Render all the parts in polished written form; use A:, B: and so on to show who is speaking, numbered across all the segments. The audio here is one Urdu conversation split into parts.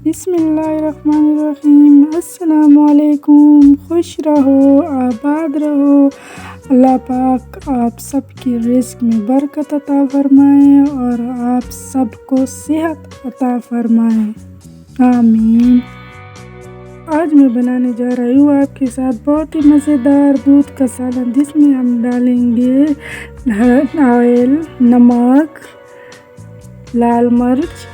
A: بسم اللہ الرحمن الرحیم۔ السلام علیکم، خوش رہو، آباد رہو۔ اللہ پاک آپ سب کی رزق میں برکت عطا فرمائے اور آپ سب کو صحت عطا فرمائے، آمین۔ آج میں بنانے جا رہی ہوں آپ کے ساتھ بہت ہی مزیدار دودھ کا سالن، جس میں ہم ڈالیں گے آئل، نمک، لال مرچ،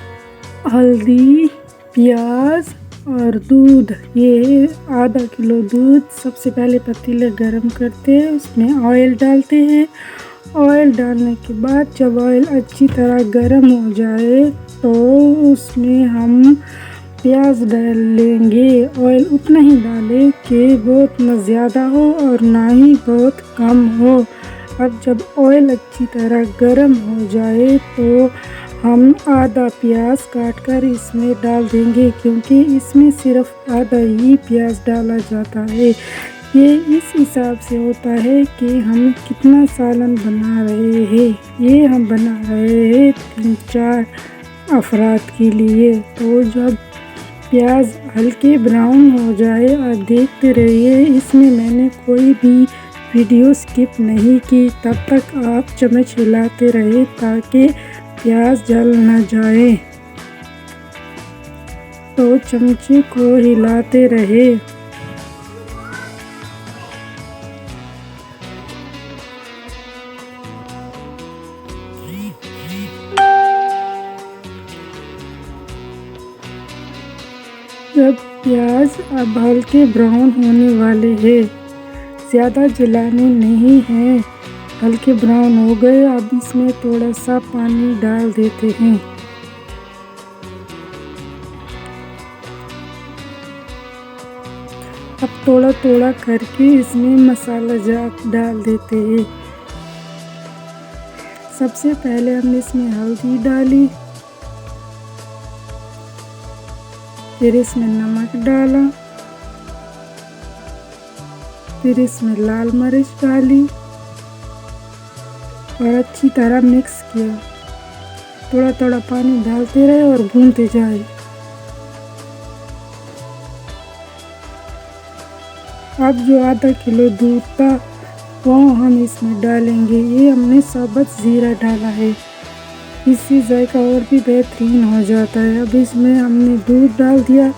A: ہلدی، پیاز اور دودھ۔ یہ آدھا کلو دودھ سب سے پہلے پتیلے گرم کرتے ہیں، اس میں آئل ڈالتے ہیں۔ آئل ڈالنے کے بعد جب آئل اچھی طرح گرم ہو جائے تو اس میں ہم پیاز ڈال لیں گے۔ آئل اتنا ہی ڈالیں کہ بہت نہ زیادہ ہو اور نہ ہی بہت کم ہو۔ اب جب آئل اچھی طرح گرم ہو جائے تو ہم آدھا پیاز کاٹ کر اس میں ڈال دیں گے، کیونکہ اس میں صرف آدھا ہی پیاز ڈالا جاتا ہے۔ یہ اس حساب سے ہوتا ہے کہ ہم کتنا سالن بنا رہے ہیں۔ یہ ہم بنا رہے ہیں 3-4 افراد کے لیے۔ تو جب پیاز ہلکے براؤن ہو جائے اور دیکھتے رہیے، اس میں میں نے کوئی بھی ویڈیو سکپ نہیں کی۔ تب تک آپ چمچ ہلاتے رہے تاکہ پیاز جل نہ جائے، تو چمچے کو ہلاتے رہے۔ جب پیاز اب ہلکے براؤن ہونے والے ہیں، زیادہ جلانے نہیں ہیں، ہلکے براؤن ہو گئے، اب اس میں تھوڑا سا پانی ڈال دیتے ہیں۔ اب تھوڑا تھوڑا کر کے اس میں مسالہ جات ڈال دیتے ہیں۔ سب سے پہلے ہم اس میں ہلدی ڈالی، پھر اس میں نمک ڈالا، پھر اس میں لال مرچ ڈالی اور اچھی طرح مکس کیا۔ تھوڑا تھوڑا پانی ڈالتے رہے اور بھونتے جائے۔ اب جو آدھا کلو دودھ تھا وہ ہم اس میں ڈالیں گے۔ یہ ہم نے ثابت زیرہ ڈالا ہے، اس سے ذائقہ اور بھی بہترین ہو جاتا ہے۔ اب اس میں ہم نے دودھ ڈال دیا۔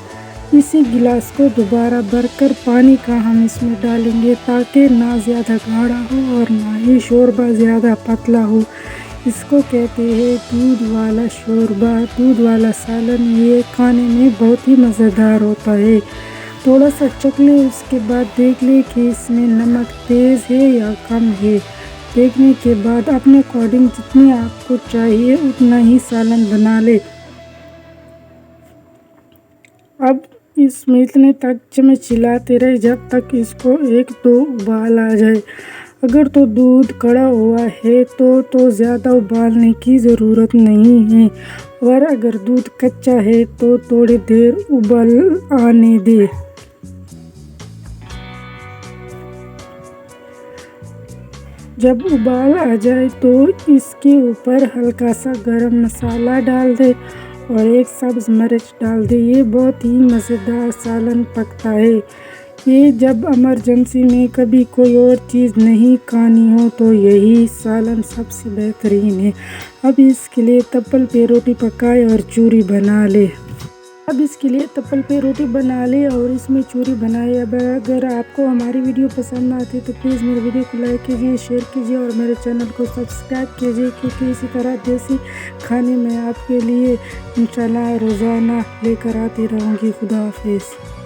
A: اسی گلاس کو دوبارہ بھر کر پانی کا ہم اس میں ڈالیں گے، تاکہ نہ زیادہ گاڑھا ہو اور نہ ہی شوربہ زیادہ پتلا ہو۔ اس کو کہتے ہیں دودھ والا شوربہ، دودھ والا سالن۔ یہ کھانے میں بہت ہی مزیدار ہوتا ہے۔ تھوڑا سا چکھ لیں، اس کے بعد دیکھ لیں کہ اس میں نمک تیز ہے یا کم ہے۔ دیکھنے کے بعد اپنے اکارڈنگ جتنی آپ کو چاہیے اتنا ہی سالن بنا لے۔ اب اس میں اتنے تک چمچ ہلاتے رہے جب تک اس کو 1-2 ابال آ جائے۔ اگر تو دودھ کڑا ہوا ہے تو زیادہ ابالنے کی ضرورت نہیں ہے، اور اگر دودھ کچا ہے تو تھوڑی دیر ابال آنے دے۔ جب ابال آ جائے تو اس کے اوپر ہلکا سا گرم مسالہ ڈال دے اور 1 سبز مرچ ڈال دے۔ یہ بہت ہی مزیدار سالن پکتا ہے۔ یہ جب ایمرجنسی میں کبھی کوئی اور چیز نہیں کھانی ہو تو یہی سالن سب سے بہترین ہے۔ اب اس کے لیے تپل پہ روٹی پکائے اور چوری بنا لے۔ اور اس میں چوری بنائے۔ اب اگر آپ کو ہماری ویڈیو پسند آتی تو پلیز میرے ویڈیو کو لائک کیجیے، شیئر کیجیے اور میرے چینل کو سبسکرائب کیجیے، کیونکہ اسی طرح دیسی کھانے میں آپ کے لیے انشاءاللہ روزانہ لے کر آتی رہوں گی۔ خدا حافظ۔